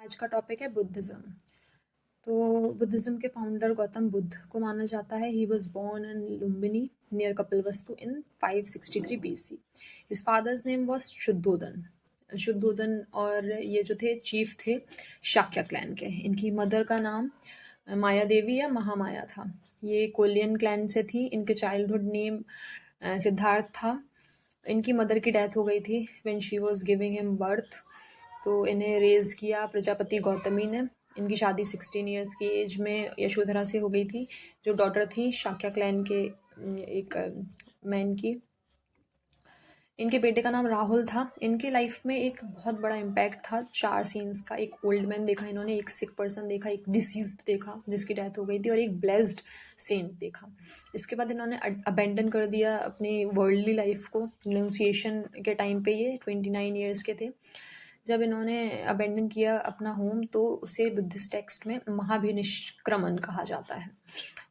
आज का टॉपिक है बुद्धिज़्म। तो बुद्धिज़्म के फाउंडर गौतम बुद्ध को माना जाता है। He was born in Lumbini near Kapilavastu in 563 BC। His father's name was Shuddhodana. Shuddhodana और ये जो थे चीफ थे शाक्य क्लैन के। इनकी मदर का नाम माया देवी या महामाया था। ये कोलियन क्लैन से थी। इनके चाइल्डहुड नेम सिद्धार्थ था। इनकी मदर की डेथ हो गई थी when she was giving him birth. तो इन्हें रेज़ किया प्रजापति गौतमी ने। इनकी शादी 16 ईयर्स की एज में यशोधरा से हो गई थी, जो डॉटर थी शाक्य क्लैन के एक मैन की। इनके बेटे का नाम राहुल था। इनके लाइफ में एक बहुत बड़ा इम्पैक्ट था 4 सीन्स का। एक ओल्ड मैन देखा इन्होंने, एक सिक पर्सन देखा, एक डिसीज्ड देखा जिसकी डेथ हो गई थी, और एक ब्लेस्ड सेंट देखा। इसके बाद इन्होंने अबेंडन कर दिया अपनी वर्ल्डली लाइफ को। रिनाउंसिएशन के टाइम पे ये 29 ईयर्स के थे। जब इन्होंने अबेंडन किया अपना होम, तो उसे बुद्धिस्ट टेक्स्ट में महाभिनिष्क्रमण कहा जाता है।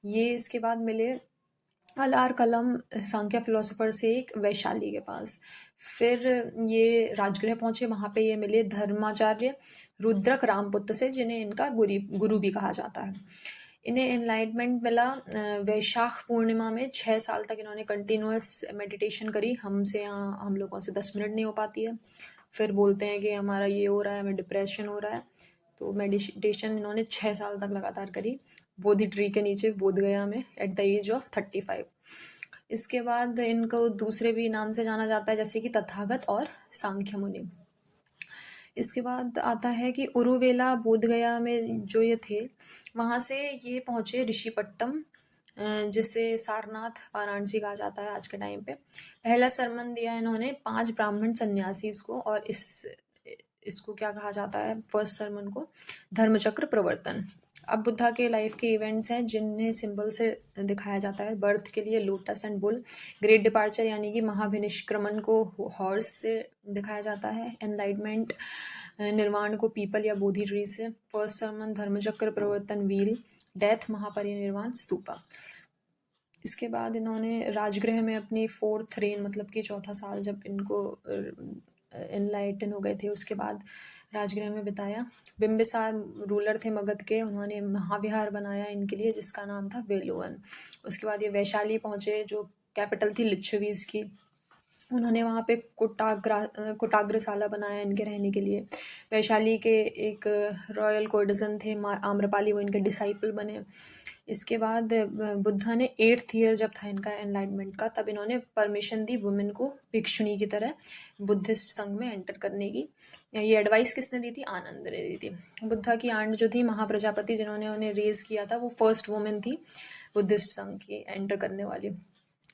ये इसके बाद मिले अलार कलम सांख्य फिलोसोफर से एक वैशाली के पास। फिर ये राजगृह पहुँचे, वहाँ पे ये मिले धर्माचार्य रुद्रक रामपुत्र से, जिन्हें इनका गुरु भी कहा जाता है। इन्हें एनलाइटमेंट मिला वैशाख पूर्णिमा में। 6 साल तक इन्होंने कंटिन्यूअस मेडिटेशन करी। हमसे यहाँ हम लोगों से 10 मिनट नहीं हो पाती है। फिर बोलते हैं कि हमारा ये हो रहा है, हमें डिप्रेशन हो रहा है। तो मेडिटेशन इन्होंने 6 साल तक लगातार करी, बोधि ट्री के नीचे बोधगया में, एट द एज ऑफ 35। इसके बाद इनको दूसरे भी नाम से जाना जाता है, जैसे कि तथागत और सांख्य मुनि। इसके बाद आता है कि उरुवेला बोधगया में जो ये थे, वहाँ से ये पहुँचे ऋषिपट्टम, जिसे सारनाथ वाराणसी कहा जाता है आज के टाइम पे। पहला सरमन दिया इन्होंने 5 ब्राह्मण सन्यासी को, और इसको क्या कहा जाता है, फर्स्ट सरमन को धर्मचक्र प्रवर्तन। अब बुद्धा के लाइफ के इवेंट्स हैं जिन्हें सिंबल से दिखाया जाता है। बर्थ के लिए lotus and bull. Great departure यानी कि महाभिनिष्क्रमण को हॉर्स से दिखाया जाता है। एनलाइटमेंट निर्वाण को पीपल या बोधि ट्री से। फर्स्ट सरमन धर्मचक्र प्रवर्तन व्हील। डेथ महापरिनिर्वाण स्तूपा। इसके बाद इन्होंने राजगृह में अपनी 4th रेन, मतलब कि 4था साल जब इनको एनलाइटन हो गए थे, उसके बाद राजगृह में बिताया। बिम्बिसार रूलर थे मगध के, उन्होंने महाविहार बनाया इनके लिए जिसका नाम था वेलुवन। उसके बाद ये वैशाली पहुँचे, जो कैपिटल थी लिच्छवीज की। उन्होंने वहाँ पे कुटाग्रशाला बनाया इनके रहने के लिए। वैशाली के एक रॉयल कोर्टिजन थे आम्रपाली, वो इनके डिसाइपल बने। इसके बाद बुद्धा ने 8th ईयर जब था इनका एनलाइटमेंट का, तब इन्होंने परमिशन दी वुमेन को भिक्षुणी की तरह बुद्धिस्ट संघ में एंटर करने की। ये एडवाइस किसने दी थी? आनंद ने दी थी। बुद्धा की आंट जो थी महाप्रजापति, जिन्होंने उन्हें रेज किया था, वो फर्स्ट वुमेन थी बुद्धिस्ट संघ की एंटर करने वाली।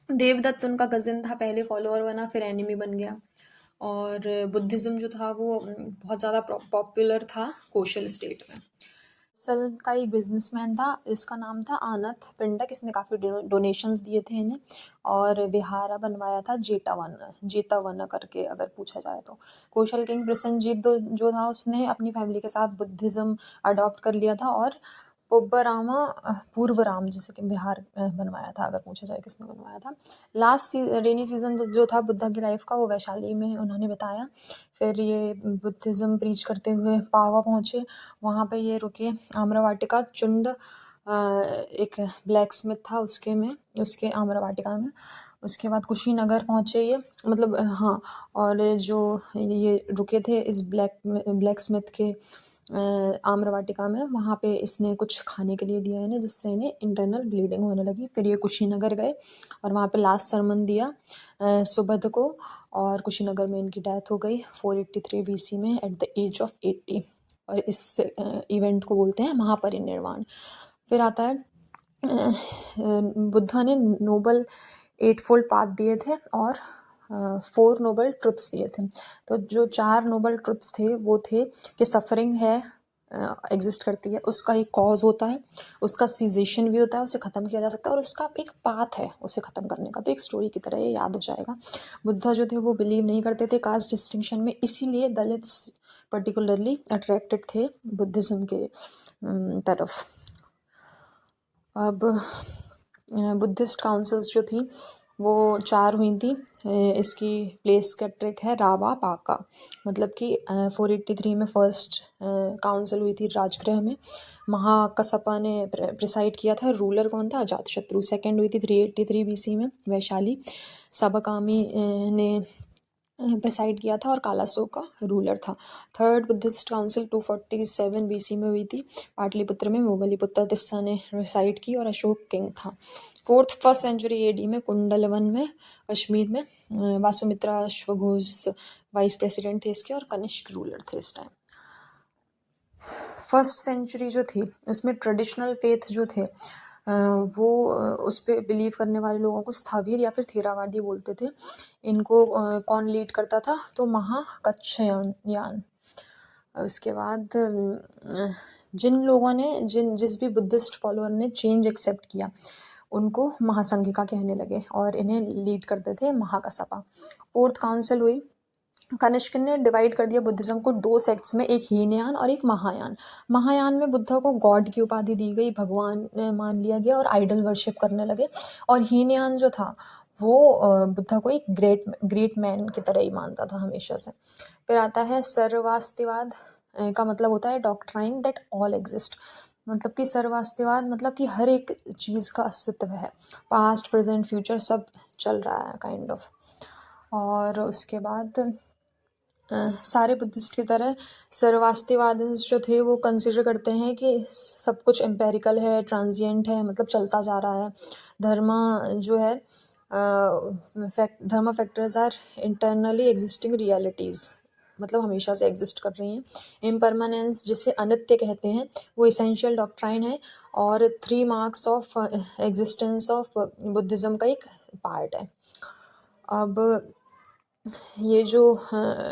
देवदत्त उनका कजिन था, पहले फॉलोअर बना फिर एनिमी बन गया। और बुद्धिज़्म जो था वो बहुत ज़्यादा पॉपुलर था कोशल स्टेट में। सल का एक बिजनेसमैन था, इसका नाम था आनत पिंडक। इसने काफ़ी डोनेशंस दिए थे इन्हें, और विहारा बनवाया था जेतावन करके, अगर पूछा जाए तो। कौशल किंग प्रसेनजीत जो था, उसने अपनी फैमिली के साथ बुद्धिज़्म अडॉप्ट कर लिया था, और पुब्बरामा पूर्वराम जैसे कि बिहार बनवाया था, अगर पूछा जाए किसने बनवाया था। लास्ट रेनी सीजन जो था बुद्धा की लाइफ का, वो वैशाली में उन्होंने बिताया। फिर ये बुद्धिज़्म प्रीच करते हुए पावा पहुँचे, वहाँ पे ये रुके। आम्रवाटिका चुंड एक ब्लैक स्मिथ था उसके आम्रवाटिका में। उसके बाद कुशीनगर पहुँचे ये, मतलब हाँ, और जो ये रुके थे इस ब्लैक स्मिथ के आम्रवाटिका में, वहाँ पे इसने कुछ खाने के लिए दिया इन्हें, जिससे इन्हें इंटरनल ब्लीडिंग होने लगी। फिर ये कुशीनगर गए और वहाँ पे लास्ट सरमन दिया सुबध को, और कुशीनगर में इनकी डेथ हो गई 483 BC में एट द एज ऑफ 80। और इस इवेंट को बोलते हैं महापरिनिर्वाण। फिर आता है बुद्धा ने नोबल 8-fold पाथ दिए थे, और 4 नोबल ट्रुथ्स दिए थे। तो जो 4 नोबल ट्रुथ्स थे वो थे कि सफरिंग है, एग्जिस्ट करती है, उसका एक कॉज होता है, उसका सीजेशन भी होता है, उसे ख़त्म किया जा सकता है, और उसका एक पाथ है उसे ख़त्म करने का। तो एक स्टोरी की तरह ये याद हो जाएगा। बुद्धा जो थे वो बिलीव नहीं करते थे कास्ट डिस्टिंक्शन में, इसीलिए दलित्स पर्टिकुलरली अट्रैक्टेड थे बुद्धिज़्म के तरफ। अब बुद्धिस्ट काउंसिल्स जो थी वो 4 हुई थी। इसकी प्लेस का ट्रिक है रावा पाका, मतलब कि 483 में फर्स्ट काउंसिल हुई थी राजगृह में। महाकसपा ने प्रिसाइड किया था। रूलर कौन था? अजातशत्रु। सेकेंड हुई थी 383 BC में वैशाली। सबकामी ने प्रिसाइड किया था और कालासोक का रूलर था। थर्ड बुद्धिस्ट काउंसिल 247 BC में हुई थी पाटलिपुत्र में। मोगलीपुत्र तिस्सा ने प्रिसाइड की और अशोक किंग था। फर्स्ट सेंचुरी AD में कुंडलवन में कश्मीर में वासुमित्रा अश्वघोष वाइस प्रेसिडेंट थे इसके और कनिष्क रूलर थे इस टाइम। फर्स्ट सेंचुरी जो थी उसमें ट्रेडिशनल फेथ जो थे वो उस पर बिलीव करने वाले लोगों को स्थविर या फिर थेरावादी बोलते थे। इनको कौन लीड करता था? तो महाकच्छयान। उसके बाद जिन लोगों ने जिस भी बुद्धिस्ट फॉलोअर ने चेंज एक्सेप्ट किया उनको महासंघिका कहने लगे और इन्हें लीड करते थे महाकसपा। फोर्थ काउंसिल हुई। कनिष्क ने डिवाइड कर दिया बुद्धिज्म को 2 सेक्ट्स में, एक हीनयान और एक महायान। महायान में बुद्धा को गॉड की उपाधि दी गई, भगवान मान लिया गया और आइडल वर्शिप करने लगे। और हीनयान जो था वो बुद्धा को एक ग्रेट मैन की तरह ही मानता था हमेशा से। फिर आता है सर्वास्तिवाद। का मतलब होता है डॉक्ट्राइन दैट ऑल एग्जिस्ट, मतलब कि सर्वास्तिवाद मतलब कि हर एक चीज़ का अस्तित्व है, पास्ट प्रेजेंट फ्यूचर सब चल रहा है काइंड ऑफ। और उसके बाद सारे बुद्धिस्ट की तरह सर्वास्तिवाद जो थे वो कंसिडर करते हैं कि सब कुछ एम्पेरिकल है, ट्रांजिएंट है, मतलब चलता जा रहा है। धर्म जो है dharma factors are internally existing realities, मतलब हमेशा से एग्जिस्ट कर रही हैं। इम्परमानेंस जिसे अनित्य कहते हैं वो इसेंशियल डॉक्ट्राइन है और 3 marks of existence of Buddhism का एक पार्ट है। अब ये जो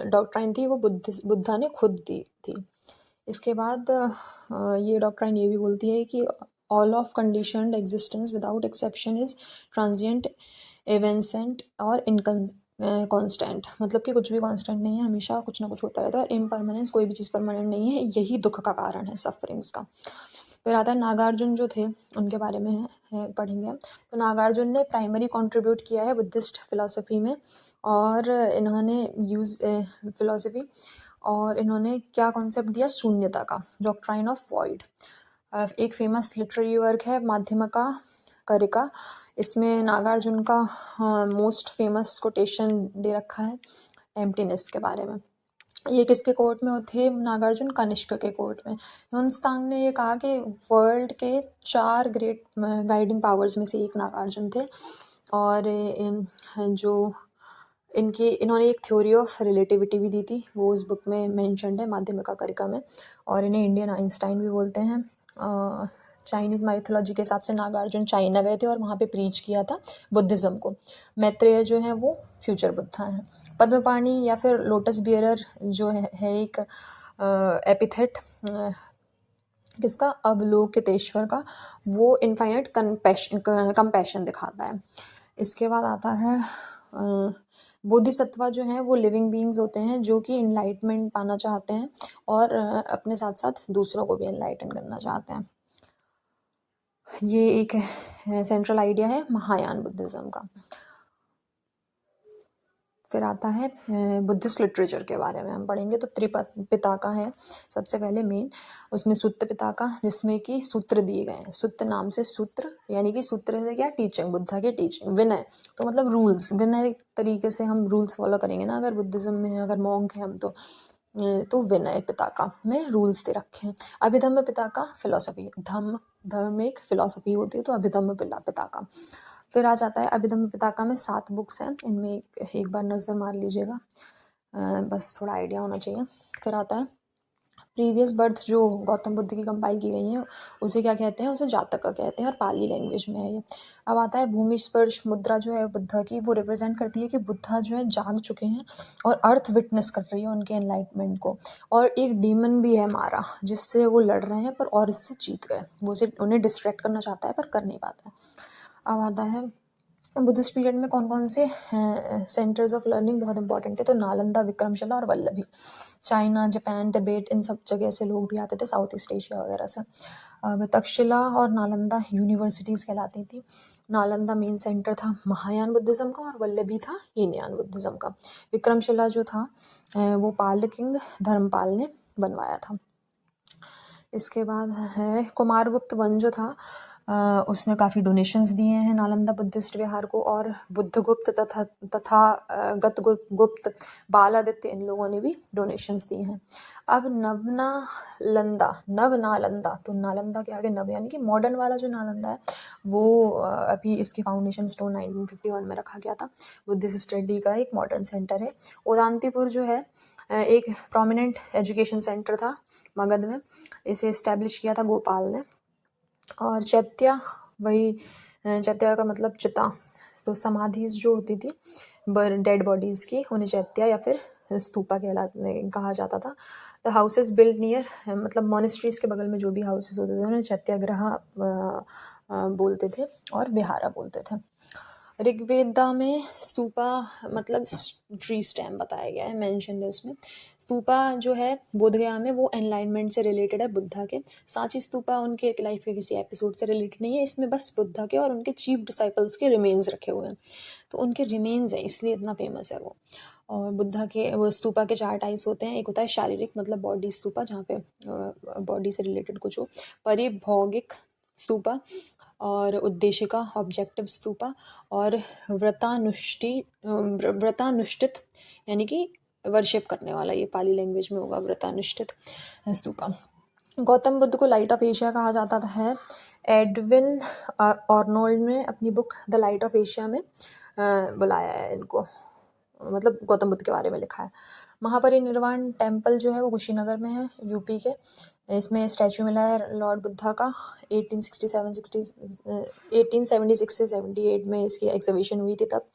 डॉक्ट्राइन थी वो बुद्धा ने खुद दी थी। इसके बाद ये डॉक्ट्राइन ये भी बोलती है कि all of conditioned existence without exception is transient, evanescent और कांस्टेंट, मतलब कि कुछ भी कांस्टेंट नहीं है, हमेशा कुछ ना कुछ होता रहता है। और इम्परमानेंस, कोई भी चीज़ परमानेंट नहीं है, यही दुख का कारण है, सफरिंग्स का। फिर आता है नागार्जुन जो थे उनके बारे में है पढ़ेंगे हम। तो नागार्जुन ने प्राइमरी कंट्रीब्यूट किया है बुद्धिस्ट फिलॉसफी में और इन्होंने फिलॉसफी और इन्होंने क्या कॉन्सेप्ट दिया? शून्यता का, डॉक्ट्राइन ऑफ वॉइड। एक फेमस लिटरेरी वर्क है माध्यमिका कारिका, इसमें नागार्जुन का मोस्ट फेमस कोटेशन दे रखा है एम्प्टीनेस के बारे में। ये किसके कोर्ट में थे नागार्जुन? कनिष्क के कोर्ट में। ह्युनत्सांग ने ये कहा कि वर्ल्ड के 4 ग्रेट गाइडिंग पावर्स में से एक नागार्जुन थे और इन्होंने एक थ्योरी ऑफ रिलेटिविटी भी दी थी, वो उस बुक में मेंशन्ड है माध्यमिका कारिका में। और इन्हें इंडियन आइंस्टाइन भी बोलते हैं। चाइनीज़ माइथोलॉजी के हिसाब से नागार्जुन चाइना गए थे और वहाँ पे प्रीच किया था बुद्धिज़्म को। मैत्रेय जो है वो फ्यूचर बुद्धा हैं। पद्मपाणि या फिर लोटस बियरर जो है एक एपिथेट किसका? अवलोकितेश्वर का, वो इनफाइनाइट कंपैशन दिखाता है। इसके बाद आता है बोधिसत्वा जो हैं वो लिविंग बीइंग्स होते हैं जो कि इनलाइटमेंट पाना चाहते हैं और अपने साथ साथ दूसरों को भी इनलाइटन करना चाहते हैं। ये एक सेंट्रल आइडिया है महायान बुद्धिज़्म का। फिर आता है बुद्धिस्ट लिटरेचर के बारे में हम पढ़ेंगे। तो त्रिपिटका है सबसे पहले मेन, उसमें सुत्त पिटका जिसमें कि सूत्र दिए गए हैं। सुत्त नाम से सूत्र, यानी कि सूत्र से क्या? टीचिंग, बुद्धा के टीचिंग। विनय तो मतलब रूल्स, विनय तरीके से हम रूल्स फॉलो करेंगे ना, अगर बुद्धिज़्म में अगर मॉन्क है हम तो विनय पिटका में रूल्स दे रखे हैं। अभिधम्म पिटका फिलॉसफी, धम्म एक फिलॉसफी होती है, तो अभिधम्म पिटका। फिर आ जाता है अभिधम्म पिटका में 7 बुक्स हैं, इनमें एक बार नज़र मार लीजिएगा, बस थोड़ा आइडिया होना चाहिए। फिर आता है प्रीवियस बर्थ जो गौतम बुद्ध की कंपाइल की गई हैं उसे क्या कहते हैं? उसे जातका कहते हैं और पाली लैंग्वेज में है ये। अब आता है भूमि स्पर्श मुद्रा जो है बुद्धा की, वो रिप्रेजेंट करती है कि बुद्धा जो है जाग चुके हैं और अर्थ विटनेस कर रही है उनके एनलाइटमेंट को। और एक डीमन भी है मारा जिससे वो लड़ रहे हैं पर और इससे जीत गए, वो सिर्फ उन्हें डिस्ट्रैक्ट करना चाहता है पर कर नहीं पाता है। अब आता है बुद्धिस्ट पीरियड में कौन कौन से सेंटर्स ऑफ लर्निंग बहुत इंपॉर्टेंट थे, तो नालंदा, विक्रमशिला और वल्लभी। चाइना, जापान, तिब्बत, इन सब जगह से लोग भी आते थे, साउथ ईस्ट एशिया वगैरह से। तक्षशिला और नालंदा यूनिवर्सिटीज़ कहलाती थी। नालंदा मेन सेंटर था महायान बुद्धिज़्म का और वल्लभी था हीनयान बुद्धिज़्म का। विक्रमशिला जो था वो पाल किंग धर्मपाल ने बनवाया था। इसके बाद है कुमारगुप्त वन जो था उसने काफ़ी डोनेशंस दिए हैं नालंदा बुद्धिस्ट विहार को, और बुद्धगुप्त तथा गुप्त, बालादित्य, इन लोगों ने भी डोनेशंस दिए हैं। अब नवनालंदा, तो नालंदा के आगे नव यानी कि मॉडर्न वाला जो नालंदा है वो अभी इसकी फाउंडेशन स्टोन 1951 में रखा गया था। बुद्धिस्ट स्टडी का एक मॉडर्न सेंटर है। उदांतीपुर जो है एक प्रोमिनेंट एजुकेशन सेंटर था मगध में, इसे इस्टेब्लिश किया था गोपाल ने। और चैत्या, वही चैत्या का मतलब चिता, तो समाधिस जो होती थी डेड बॉडीज़ की, उन्हें चैत्या या फिर स्तूपा कहा जाता था। द हाउसेस बिल्ड नियर, मतलब मॉनेस्ट्रीज के बगल में जो भी हाउसेस होते थे उन्हें चैत्याग्रह बोलते थे और विहारा बोलते थे। ऋग्वेदा में स्तूपा मतलब ट्री स्टेम बताया गया है, मेंशन है उसमें। स्तूपा जो है बोधगया में वो एनलाइनमेंट से रिलेटेड है, बुद्धा के। सांची स्तूपा उनके लाइफ के किसी एपिसोड से रिलेटेड नहीं है, इसमें बस बुद्धा के और उनके चीफ डिसाइपल्स के रिमेन्स रखे हुए हैं, तो उनके रिमेन्स हैं इसलिए इतना फेमस है वो। और बुद्धा के वो स्तूपा के 4 टाइप्स होते हैं। एक होता है शारीरिक, मतलब बॉडी स्तूपा, जहाँ पे बॉडी से रिलेटेड कुछ हो। परिभौगिक स्तूपा, और उद्देशिका ऑब्जेक्टिव स्तूपा, और व्रतानुष्ठित यानी कि वर्शिप करने वाला, ये पाली लैंग्वेज में होगा व्रतानुष्ठित स्तूपा। गौतम बुद्ध को लाइट ऑफ एशिया कहा जाता है। एडविन आर्नोल्ड ने अपनी book the light of Asia में बुलाया है इनको, मतलब गौतम बुद्ध के बारे में लिखा है। महापरिनिर्वाण टेम्पल जो है वो कुशीनगर में है, यूपी के। इसमें स्टैचू मिला है लॉर्ड बुद्धा का। 1876 से 78 में इसकी एग्जीबिशन हुई थी तब।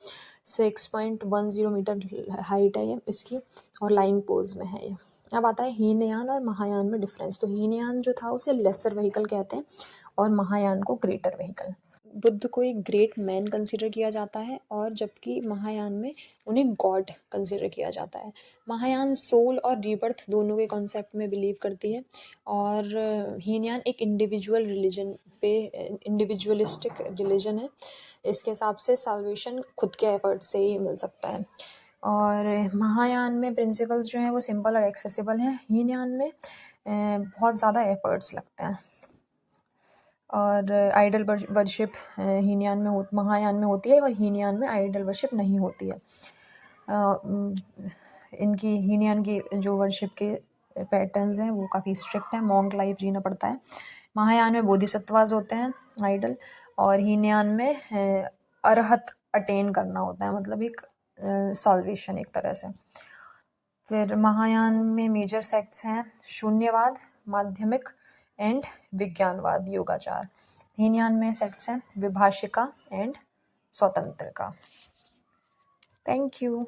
6.10 मीटर हाइट है ये इसकी, और लाइंग पोज में है ये। अब आता है हीनयान और महायान में डिफरेंस। तो हीनयान जो था उसे लेसर व्हीकल कहते हैं और महायान को ग्रेटर व्हीकल। बुद्ध को एक ग्रेट मैन कंसीडर किया जाता है, और जबकि महायान में उन्हें गॉड कंसीडर किया जाता है। महायान सोल और रीबर्थ दोनों के कॉन्सेप्ट में बिलीव करती है, और हीनयान एक इंडिविजुअल रिलीजन पे, इंडिविजुअलिस्टिक रिलीजन है। इसके हिसाब से साल्वेशन खुद के एफर्ट से ही मिल सकता है। और महायान में प्रिंसिपल्स जो हैं वो सिंपल और एक्सेसिबल हैं। हीनयान में बहुत ज़्यादा एफर्ट्स लगते हैं। और आइडल वर्शिप हीनयान में महायान में होती है, और हीनयान में आइडल वर्शिप नहीं होती है। इनकी हीनयान की जो वर्शिप के पैटर्न्स हैं वो काफ़ी स्ट्रिक्ट हैं, मॉन्क लाइफ जीना पड़ता है। महायान में बोधिसत्वास होते हैं आइडल, और हीनयान में अरहत अटेन करना होता है, मतलब एक सॉल्वेशन एक तरह से। फिर महायान में मेजर सेक्ट्स हैं शून्यवाद, माध्यमिक एंड विज्ञानवाद, योगाचार। हीनयान में सेक्ट्स हैं विभाषिका एंड स्वतंत्र का। Thank you.